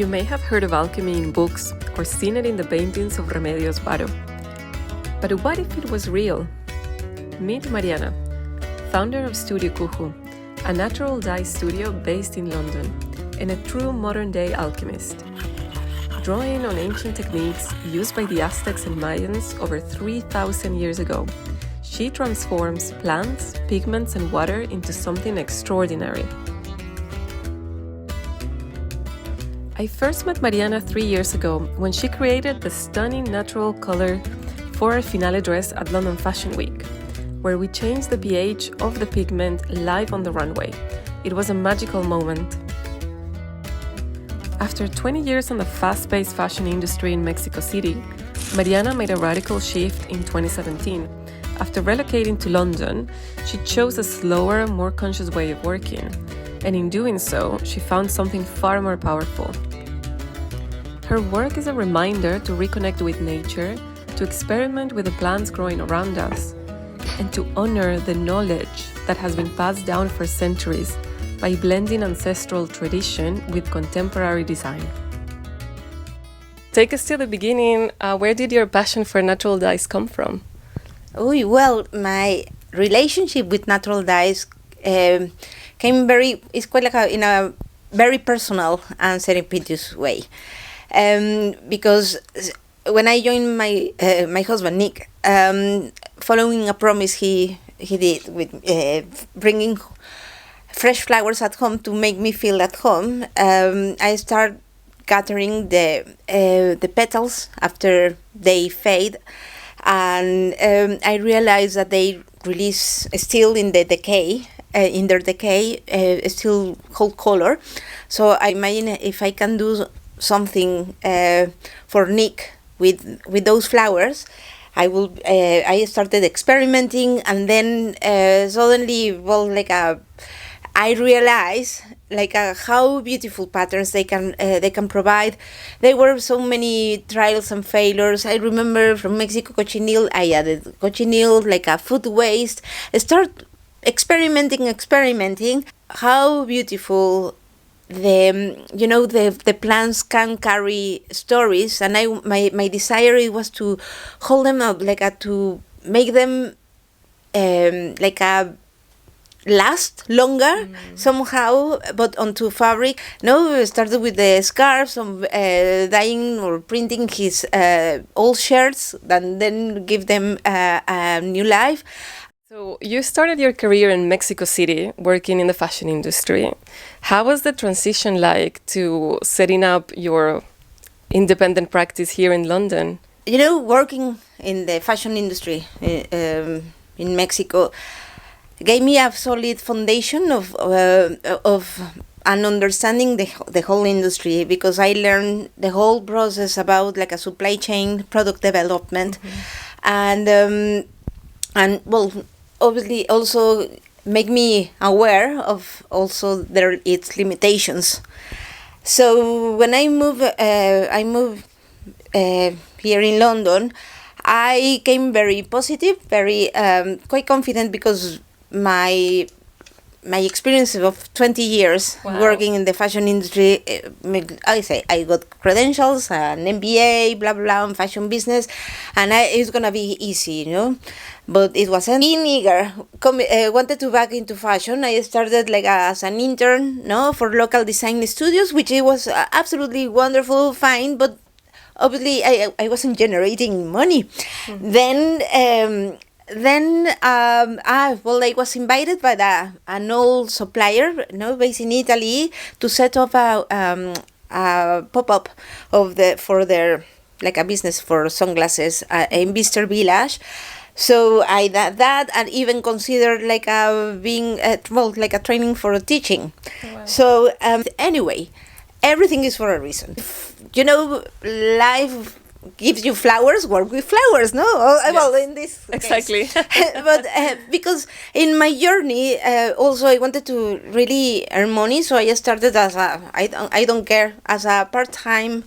You may have heard of alchemy in books or seen it in the paintings of Remedios Varo. But what if it was real? Meet Mariana, founder of Studio Kuhu, a natural dye studio based in London, and a true modern-day alchemist. Drawing on ancient techniques used by the Aztecs and Mayans over 3,000 years ago, she transforms plants, pigments, and water into something extraordinary. I first met Mariana 3 years ago when she created the stunning natural color for a finale dress at London Fashion Week, where we changed the pH of the pigment live on the runway. It was a magical moment. After 20 years in the fast-paced fashion industry in Mexico City, Mariana made a radical shift in 2017. After relocating to London, she chose a slower, more conscious way of working, and in doing so, she found something far more powerful. Her work is a reminder to reconnect with nature, to experiment with the plants growing around us, and to honor the knowledge that has been passed down for centuries by blending ancestral tradition with contemporary design. Take us to the beginning. Where did your passion for natural dyes come from? Well, my relationship with natural dyes came it's quite like in a very personal and serendipitous way. Because when I joined my husband Nick, following a promise he did with bringing fresh flowers at home to make me feel at home, I started gathering the petals after they fade, and I realized that they release still in the decay. In their decay, still hold color. So I imagine if I can do something for Nick with those flowers, I will. I started experimenting, and then suddenly, I realized how beautiful patterns they can provide. There were so many trials and failures. I remember from Mexico cochineal, I added cochineal like a food waste. I start experimenting. How beautiful the plants can carry stories, and my desire was to hold them up, to make them last longer somehow, but onto fabric. We started with the scarves, dyeing or printing his old shirts, and then give them a new life. So you started your career in Mexico City, working in the fashion industry. How was the transition like to setting up your independent practice here in London? Working in the fashion industry in Mexico gave me a solid foundation of an understanding the whole industry, because I learned the whole process about a supply chain, product development, and obviously also make me aware of also its limitations. So when I moved here in London, I came very positive, very quite confident, because my experience of 20 years working in the fashion industry, I got credentials, an MBA, blah, blah, in fashion business, and it's going to be easy, But it wasn't. Being eager, wanted to back into fashion. I started as an intern, for local design studios, which it was absolutely wonderful, fine, but obviously I wasn't generating money. Then I was invited by an old supplier, based in Italy, to set up a pop-up for their a business for sunglasses in Bicester Village. So I did that, and even considered being a training for teaching. Oh, wow. So anyway, everything is for a reason. Life gives you flowers, work with flowers, no? Yes. Well, in this exactly. But because in my journey, also I wanted to really earn money, so I started as I don't care, as a part-timer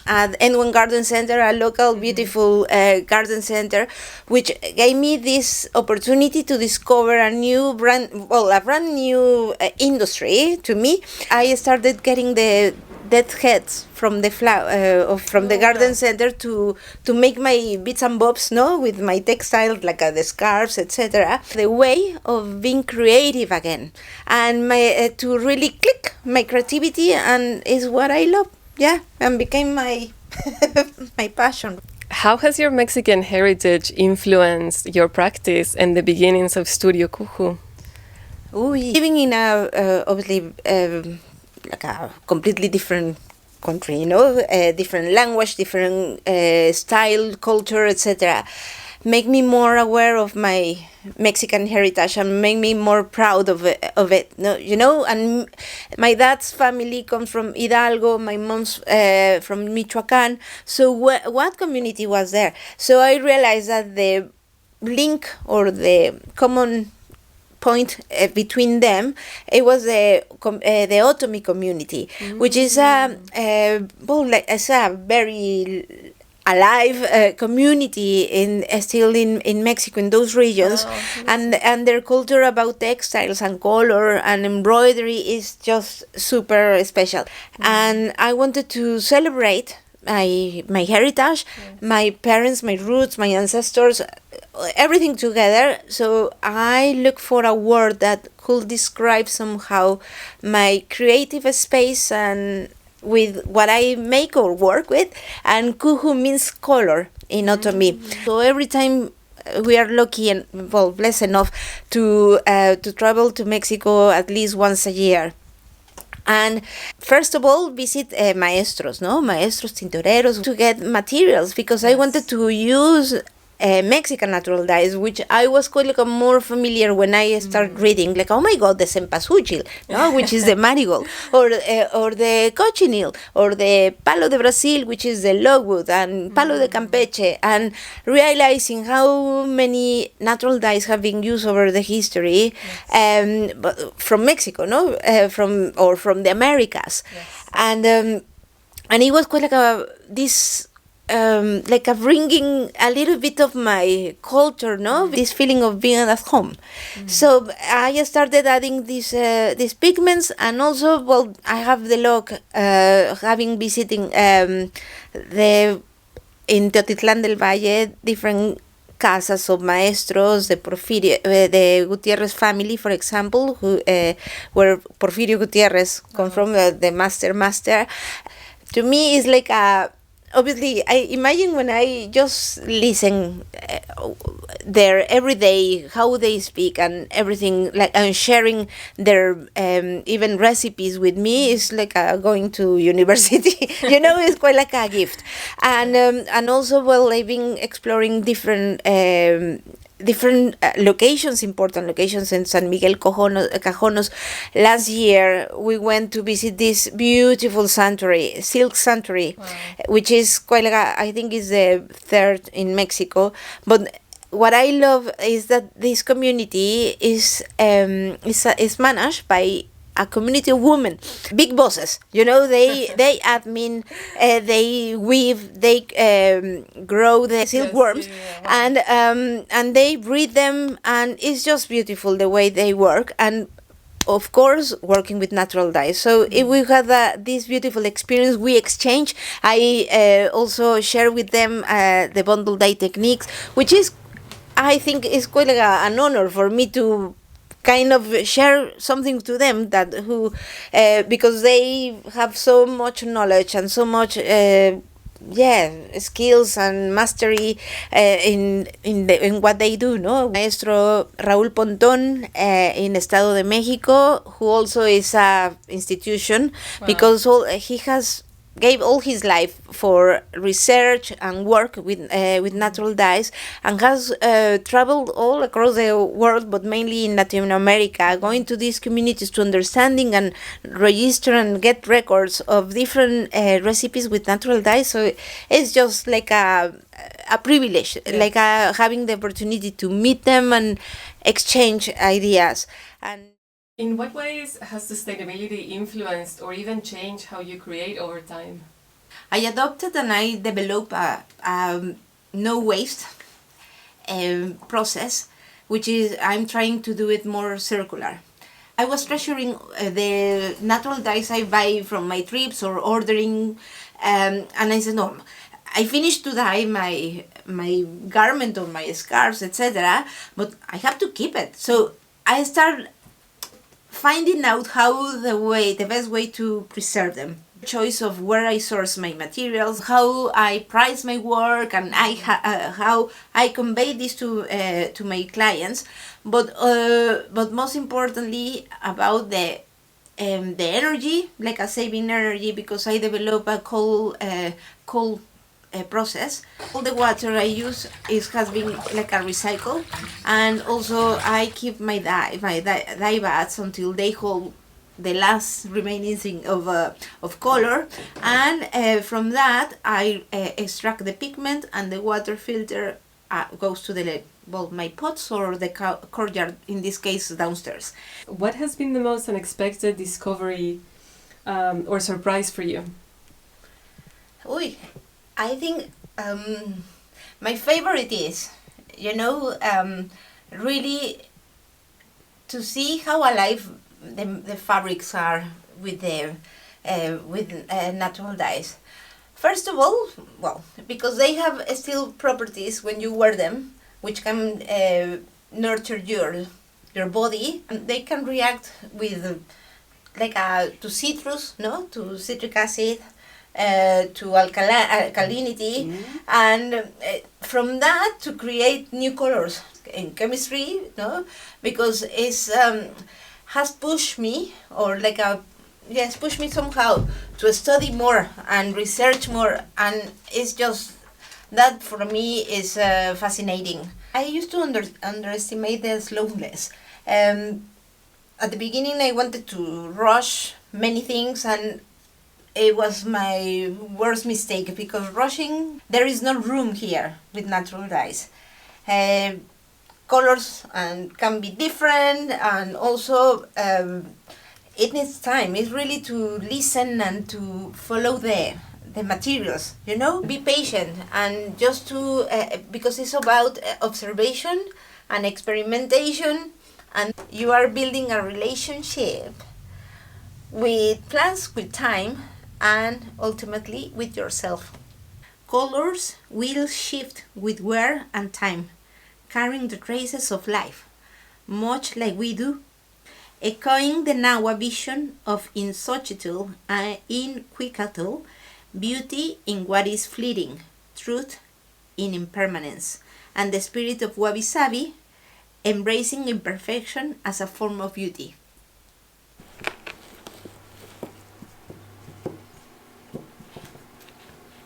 at N1 Garden Center, a local beautiful garden center, which gave me this opportunity to discover a brand new industry to me. I started getting the dead heads from the from the garden center to make my bits and bobs, no, with my textiles, like the scarves, etc. The way of being creative again, and my to really click my creativity, and is what I love. Yeah, and became my my passion. How has your Mexican heritage influenced your practice and the beginnings of Studio Kuhu? Living in a obviously like a completely different country, you know, different language, different style, culture, etc., make me more aware of my Mexican heritage and make me more proud of it. No, you know, and my dad's family comes from Hidalgo, my mom's from Michoacan. So what community was there? So I realized that the link or the common point between them, it was the Alchemy community, which is it's a very alive community still in Mexico, in those regions. And their culture about textiles and color and embroidery is just super special. And I wanted to celebrate my heritage, my parents, my roots, my ancestors, everything together. So I look for a word that could describe somehow my creative space and with what I make or work with. And Kuhu means color in Otomi. So every time we are lucky and blessed enough to travel to Mexico at least once a year. And first of all, visit maestros, tintoreros, to get materials, because I wanted to use Mexican natural dyes, which I was quite like more familiar when I started reading, like, oh my God, the cempasúchil, no, which is the marigold, or the cochineal, or the palo de Brasil, which is the logwood, and palo de Campeche, and realizing how many natural dyes have been used over the history, but from Mexico, from the Americas, and it was quite like this. Like a bringing a little bit of my culture, this feeling of being at home. So I started adding these pigments, and also, I have the luck having visiting in Teotitlán del Valle different casas of maestros, the Gutierrez family, for example, who where Porfirio Gutierrez come from, the master. To me, it's like a. Obviously, I imagine when I just listen their everyday, how they speak and everything, like, and sharing their even recipes with me is like going to university. It's quite like a gift. And also, I've been exploring different locations, important locations in San Miguel Cajonos. Last year we went to visit this beautiful sanctuary, silk sanctuary, which is quite like I think is the third in Mexico. But what I love is that this community is managed by a community of women, big bosses. They admin, they weave, they grow the silkworms, and they breed them, and it's just beautiful the way they work. And of course, working with natural dyes. So if we had this beautiful experience, we exchange. I also share with them the bundle dye techniques, which is, I think, is quite like an honor for me to kind of share something to them because they have so much knowledge and so much skills and mastery in what they do, Maestro Raúl Pontón in Estado de México, who also is a institution, because he has gave all his life for research and work with natural dyes, and has traveled all across the world, but mainly in Latin America, going to these communities to understanding and register and get records of different recipes with natural dyes. So it's just like a privilege, like having the opportunity to meet them and exchange ideas. And in what ways has sustainability influenced or even changed how you create over time? I adopted and I developed a no waste process, which is I'm trying to do it more circular. I was treasuring the natural dyes I buy from my trips or ordering, and I said, no, I finished to dye my garment or my scarves, etc., but I have to keep it. So I started finding out how the best way to preserve them. Choice of where I source my materials, how I price my work, and how I convey this to my clients, but most importantly about the energy, like a saving energy, because I develop a cold process. All the water I use has been like a recycle, and also I keep my dye baths until they hold the last remaining thing of color, and from that I extract the pigment, and the water filter goes to my pots or the courtyard, in this case downstairs. What has been the most unexpected discovery or surprise for you? I think my favorite is, really to see how alive the fabrics are with natural dyes. First of all, because they have still properties when you wear them, which can nurture your body, and they can react with to citrus, to citric acid, to alkalinity, and from that to create new colors in chemistry, because it's has pushed me, pushed me somehow to study more and research more, and it's just that for me is fascinating. I used to underestimate the slowness. At the beginning I wanted to rush many things, and it was my worst mistake, because rushing, there is no room here with natural dyes. Colors can be different, and also it needs time. It's really to listen and to follow the materials, be patient, and just to because it's about observation and experimentation, and you are building a relationship with plants, with time, and ultimately with yourself. Colors will shift with wear and time, carrying the traces of life, much like we do, echoing the Nahua vision of insociable and inquietable, beauty in what is fleeting, truth in impermanence, and the spirit of wabi-sabi, embracing imperfection as a form of beauty.